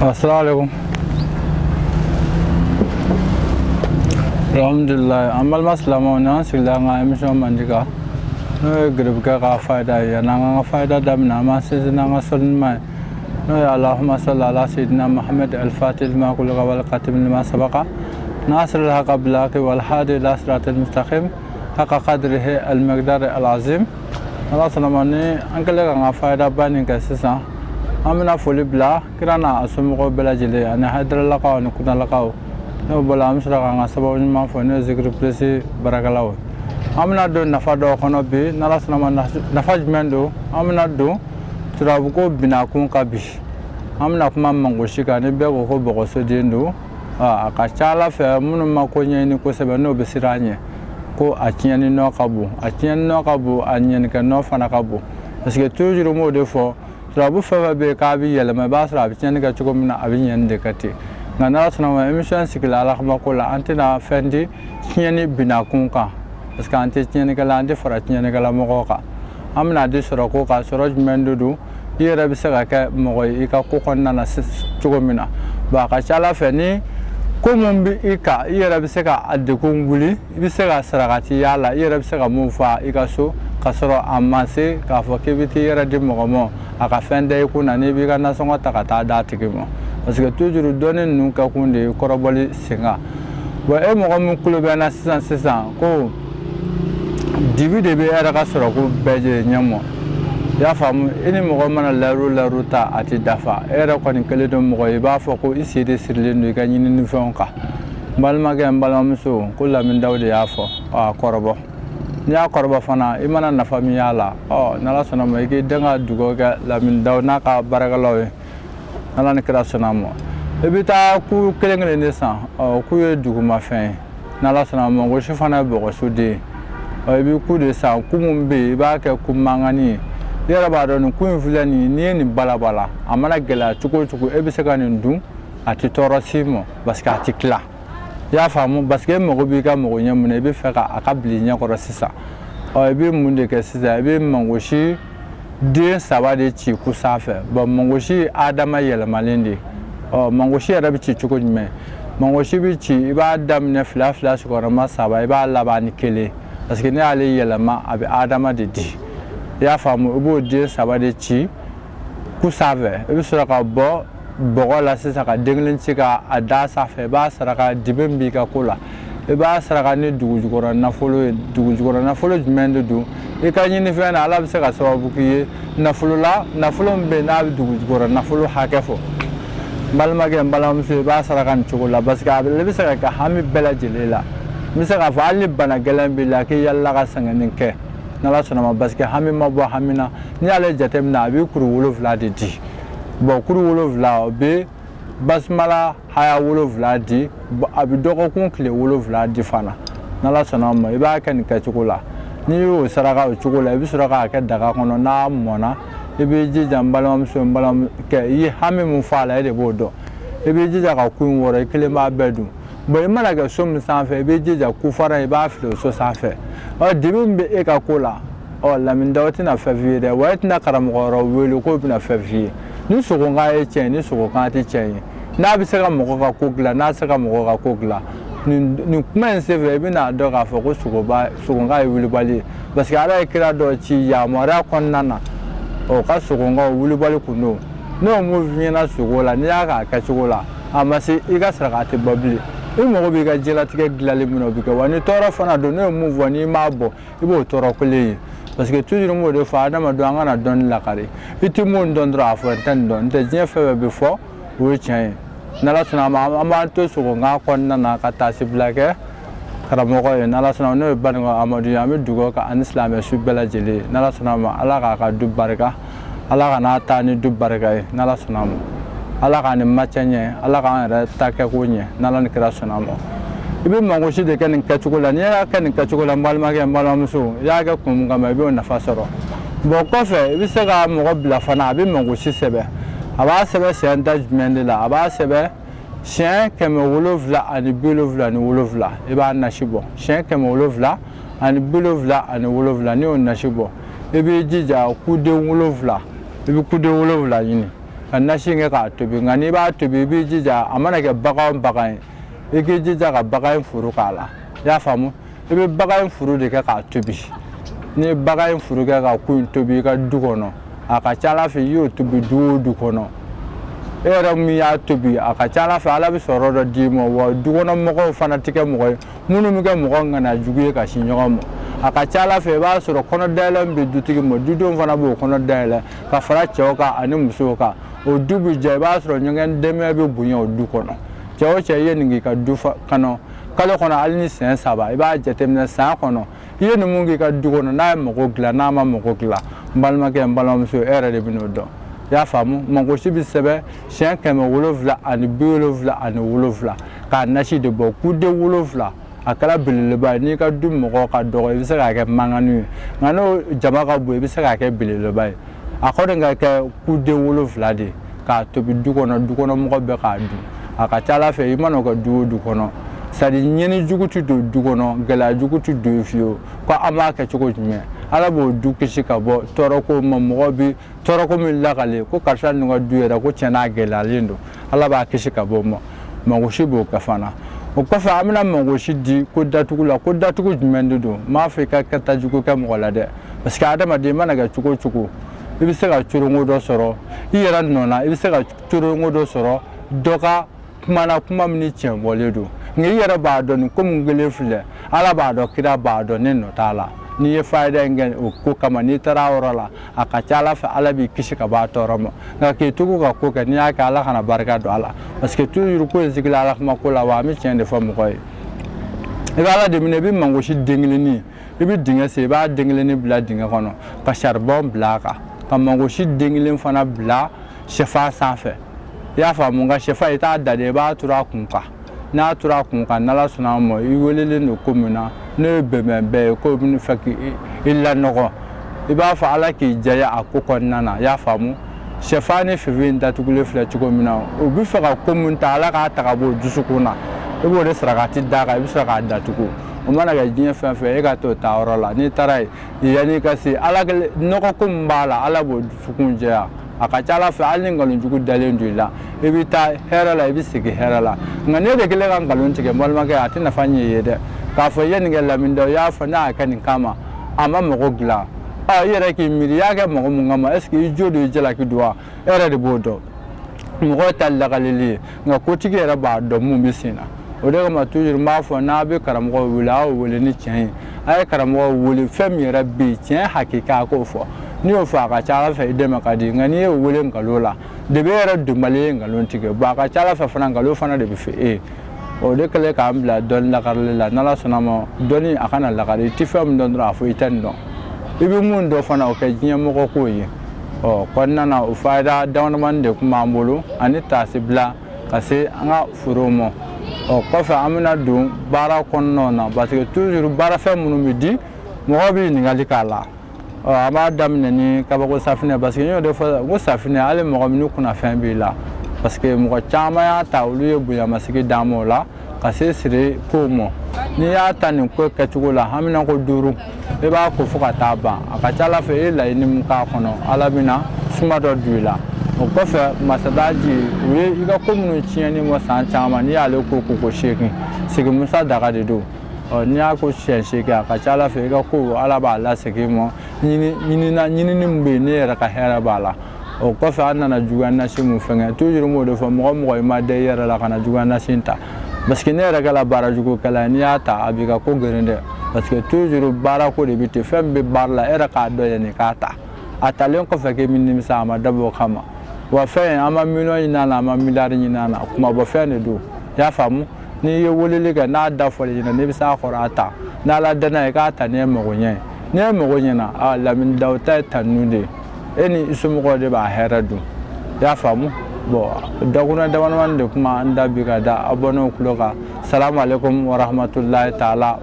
Assalamualaikum. Alhamdulillah. Amal maslama na sila nga emission mandika. No grib ka faida ya na nga faida dam na ma sezina nga sunma. No ya Allahumma salli ala sayyidina Muhammad al-Fatih lima kullu wal qatim lima sabaqa. Nasr al-haq bilaki wal hadi ila siratal mustaqim. Haqa qadrihi al-miqdar al-azim. Allah sanamani ankale nga faida bani ka sisa. Amina foli bla kirana asumugo belajile ana hadra laqaw ni kuna laqaw no bola amsra nga sababu ma fo ne zikr presi barakalaw amina do nafa do kono bi nala sanama nafa jmendo amina do turabugo binakun kabi amina kuma mango shika ne be ko bogo so dendo aka chala fe munu makonye ni ko sebe no be siranye ko atinyani no kabu anyani ka no fana kabu parce que toujours mo de fo Rabu fa be ka bi yele ma ba sra bi chen ga chugo mina abin yende kati ngana sna ma emission sikila ala khama ko la antina fendi nyani bina kunka parce que ante nyani ga la ante fara nyani ga la mo ka amna de sura ko ka sura mendudu yere bi sega ka mo yi ka ko konna na chugo mina ba ka chala feni ko mon bi ika yere bi sega adde ko nguli bi sega saragati yala yere bi sega mo fa ika so kasoro amase ka fo kebiti yere di mo mo aka fende kuna ni bi kana songa takata datigimo parce que toujours donner nous ka kunde koroboli singa wa e mo mun kulube na 600 ko dibi de be era ka soro ko beje nyamo ya famu ini mo mana laru ta ati dafa era ko ni kele do mo ba fo ko iside sirle ndu ka nyini ni fonka balma ge balma so ko la min dawde ya fo korobo nya korba fana imana na famia la nala sona ma igi denga dugo ga la min daw na ka baragalawe nala ni kra sona mo ebita ku kelengele ne san ku ye dugo ma fin nala sona mo go shifana bo go sudi ebi ku de sa ku mumbe ba ke ku mangani yara ba don ku infulani ni balabala amana gela chuko ebi se kan ndu ati torosimo baska atikla ya famu parce que mo bi ka mo nya mun be feka akabli nya ko sisa be mun de ke sisa be mangoshi de sabade ci ku safe ba mangoshi adama yel malindi mangoshi arabi ci ko me mangoshi bi ci ba adam ne fla su ko ma saba ba laba ni kele parce que ne ali yel ma abi adama de di ya famu bo de sabade ci ku safe be sura ka bo bogola sisa ka denglin cika ada safe ba saraka dibembi ka kula e ba saraka ni dugujugora na folo jmendo du e ka nyini fe na ala bisa ka sababu ki na folo mbe na dugujugora na folo hakefo balmage balam se ba saraka ni chukula baska le bisa ka hami bela jelela bisa ka fali bana gelambi la ki yalla ka sanganin ke na la sona ma baska hami mabo hamina ni ale jatem na bi kuru wolo vladi di Bokuru wolovla be basmala haya wolovla di abidoko kun kle wolovla di fana nala sonama iba kan ka chukula ni yo saraka chukula ibi suraka ka daga kono na mona ibi jija mbalam so mbalam ke yi hami mu fala ede bodo ibi jija ka kun wora kle ma bedu bo imana ga som sanfe ibi jija ku fara iba filo so sanfe o dibum be e ka kula o la min dawti na favie de wat na karam goro welu ko na favie ni sogo nga e chen ni sogo ka ti chen na bi se ka mo ka kugla na se ka mo ka kugla ni kuma se ve bi na do ka fo ko sogo nga e wuli bali parce que ala e kira do chi ya mo ra kon nana o ka sogo nga wuli bali kuno no mo vi na sogo la ni aka ka sogo la amasi i ka sara ka ti babli i mo bi ka jela ti ke glali mo bi ka wani toro fana do no mo voni ma bo i bo toro ko le parce que toujours mo de fa na ma do ngana don la kare iti mo don dra fa tan don te je fa be fo wo chen na la suna ma to so nga kon na ka ta si blake kara mo ko na la suna no ban ngo amadu ya me dugo ka an islam su bela jeli na la suna ma ala ka du baraka ala ka na ta ni du baraka na la suna mo ala ka ni machenye ala ka ra ta ke kunye na la ni kra suna mo ibi mangoshi de ken ka chukula ni ya ken ka chukula malma ke malamusu ya ga kum ga ma bi na fasoro bo ko fe ibi se ga mo bla fana bi mangoshi sebe aba sebe sen judgment la aba sebe chien ke me wolovla ani bilovla ni wolovla iba na shibo chien ke me wolovla ani bilovla ani wolovla ni on na shibo ibi jija ku de wolovla ibi ku de wolovla yini ka nasi kɛ k'a tobi nka n'i b'a tobi i b'i jija a mana kɛ bagan o bagan ye i k'i jija ka bagan in furu k'a la i y'a faamu i bɛ bagan in furu de kɛ k'a tobi n'i ye bagan in furu kɛ ka ko in tobi i ka du kɔnɔ a ka ca Ala fɛ i y'o tobi du o du kɔnɔ e yɛrɛ min y'a tobi a ka ca Ala fɛ Ala bɛ sɔrɔ dɔ d'i ma wa dukɔnɔmɔgɔw fana tɛ kɛ mɔgɔ ye minnu bɛ kɛ mɔgɔ ŋanajugu ye ka sin ɲɔgɔn ma a ka ca Ala fɛ i b'a sɔrɔ kɔnɔdayɛlɛ min bɛ dutigi ma dudenw fana b'o kɔnɔ dayɛlɛ ka fara cɛw kan ani musow kan o du bɛ jɛ i b'a sɔrɔ ɲɔgɔn dɛmɛ bɛ bonya o du kɔnɔ cɛ o cɛ i ye nin k'i ka du kɔnɔ kalo kɔnɔ hali ni siɲɛ 3 i b'a jateminɛ san kɔnɔ i ye nin mun k'i ka du kɔnɔ n'a ye mago dilan n'a ma mago dilan n balimakɛ n balimamuso e yɛrɛ de bɛ n'o dɔn i y'a faamu magosi bɛ sɛbɛn siɲɛ 777 ani 77 k'a nasi de bɔ kuden 7 a kɛra belebeleba ye n'i ka du mɔgɔ ka dɔgɔ i bɛ se k'a kɛ mankani ye nka n'o jama ka bon i bɛ se k'a kɛ belebeleba ye a kɔni ka kɛ kuden 7 de k'a tobi du kɔnɔ dukɔnɔmɔgɔ bɛɛ k'a dun a ka ca Ala fɛ i mana o kɛ du o du kɔnɔ c'est à dire ɲɛni jugu tɛ don du kɔnɔ gɛlɛya jugu tɛ don yen fiyewu ko an b'a kɛ cogo jumɛn Ala b'o du kisi ka bɔ tɔɔrɔko ma mɔgɔ bi tɔɔrɔko min lakale ko karisa nin ka du yɛrɛ ko tiɲɛ n'a gɛlɛyalen don Ala b'a kisi ka bɔ o ma magosi b'o kɛ fana o kɔfɛ an bɛna magosi di ko datugu la ko datugu jumɛn de don n m'a fɔ i ka kɛta jugu kɛ mɔgɔ la dɛ parce que adamaden mana kɛ cogo o cogo i bɛ se ka coronko dɔ sɔrɔ i yɛrɛ nɔ na i bɛ se ka coronko dɔ sɔrɔ dɔ ka kumana kuma min ni tiɲɛ bɔlen don nka i yɛrɛ b'a dɔn nin ko mun kelen filɛ Ala b'a dɔn kira b'a dɔn ne nɔ t'a la n'i ye fayida in kɛ o ko kama n'i taara a yɔrɔ la a ka ca Ala fɛ Ala b'i kisi ka bɔ a tɔɔrɔ ma nka k'i tugu ka ko kɛ n'i y'a kɛ Ala kana barika don a la parce que toujours ko in sigila Ala kuma ko la wa an bɛ tiɲɛ de fɔ mɔgɔ ye i bɛ Ala de minɛ i bɛ mangosi den kelennin i bɛ dingɛ sen i b'a den kelennin bila dingɛ kɔnɔ ka charbon bila a kan ka mangosi den kelen fana bila sɛfan sanfɛ i y'a faamu nka sɛfan i t'a da de i b'a turu a kun kan n'a tura a kun kan n'Ala sɔnna ma i welelen don ko min na n'o ye bɛnbɛn bɛɛ ye ko bɛ fɛ k'i lanɔgɔ i b'a fɔ Ala k'i jaya a ko kɔnɔna na i y'a faamu sɛfan ni fefe in datugulen filɛ cogo min na o bɛ fɛ ka ko min ta Ala k'a ta ka bɔ o dusukun na i b'o de sarakati d'a kan i bɛ sɔrɔ k'a datugu o mana kɛ diɲɛ fɛn fɛn e ka t'o ta yɔrɔ la n'i taara yen yanni ka se Ala nɔgɔ ko min b'a la Ala b'o dusukun jɛya a ka ca Ala fɛ hali ni nkalon jugu dalen don i la i bɛ taa hɛrɛ la i bɛ segin hɛrɛ la nka n'e de kɛlen ka nkalon tigɛ n balimakɛ a tɛ nafa ɲɛ i ye dɛ k'a fɔ i ye nin kɛ lamini dɔ i y'a fɔ ne y'a kɛ nin kama a ma mago dilan i yɛrɛ k'i miiri i y'a kɛ mɔgɔ mun kama est ce que i jo don i jalaki don wa e yɛrɛ de b'o dɔn mɔgɔ ta lakaleli ye nka kotigi yɛrɛ b'a dɔn mun bɛ sen na o de kama toujours n b'a fɔ n'a bɛ karamɔgɔ wele a y'o wele ni tiɲɛ ye a ye karamɔgɔ wele fɛn min yɛrɛ bɛ yen tiɲɛ hakika a k'o fɔ n'i y'o fɔ a ka ca Ala fɛ i dɛmɛ ka di nka n'i y'o wele nkalon la de bɛ yɛrɛ donbali ye nkalon tigɛ bon a ka ca Ala fɛ fana nkalon fana de bɛ fɛ e ye o de kɛlen k'an bila dɔnni lakarili la n'Ala sɔnna ma dɔnni a kana lakari i tɛ fɛn min dɔn dɔrɔn a fɔ i tɛ nin dɔn i bɛ mun dɔn fana o kɛ diɲɛmɔgɔ k'o ye kɔnɔna na o fayida damadamani de tun b'an bolo ani taasi bila ka se an ka forow ma kɔfɛ an bɛna don baara kɔnɔnaw na parce que toujours baarafɛn minnu bɛ di mɔgɔ bɛ ɲininkali k'a la an b'a daminɛ ni kabako safinɛ parce que n y'o de fɔ ko safinɛ hali mɔgɔ min kunnafɛn b'i la parce que mɔgɔ caman y'a ta olu ye bonyamasigi d'an ma o la ka se siri kow ma n'i y'a ta nin ko kɛcogo la hamina ko 5 i b'a ko fo ka taa ban a ka ca Ala fɛ e ye laɲini min k'a kɔnɔ Ala bɛna suma dɔ don i la o kɔfɛ masadaji u ye i ka ko minnu tiɲɛni ma san caman n'i y'ale ko 8 sigimusa daga de don n'i y'a ko siɲɛ 8 a ka ca Ala fɛ i ka ko Ala b'a lasegin ma ɲinini min bɛ yen ne yɛrɛ ka hɛrɛ b'a la o kɔfɛ an nana juguya nasi mun fɛngɛ toujours m'o de fɔ mɔgɔ i ma da i yɛrɛ la ka na juguya nasi ta parce que ne yɛrɛ kɛla baara jugukɛla ye n'i y'a ta a b'i ka ko geren dɛ parce que toujours baara ko de bɛ ten fɛn min bɛ baara la e yɛrɛ k'a dɔn yanni k'a ta a talen kɔfɛ k'e bɛ nimisa a ma dabɔ o kama wa fɛn an ma miliyɔn ɲini a la an ma miliyari ɲini a la kumabɔ fɛn de don i y'a faamu n'i ye weleli kɛ n'a da fɔli ɲɛna n'i bɛ s'a kɔrɔ a ta n'Ala danna ye k'a ta n'i ye mago ɲɛ n'i ye mago ɲɛna Lamini Dawu ta ye tannu de ye e ni i somɔgɔw de b'a hɛrɛ dun i y'a faamu bon dakunɛ damadamani de kuma an da bi ka da abonnés kulo kan salamu aleykum wa rahmatulahi taala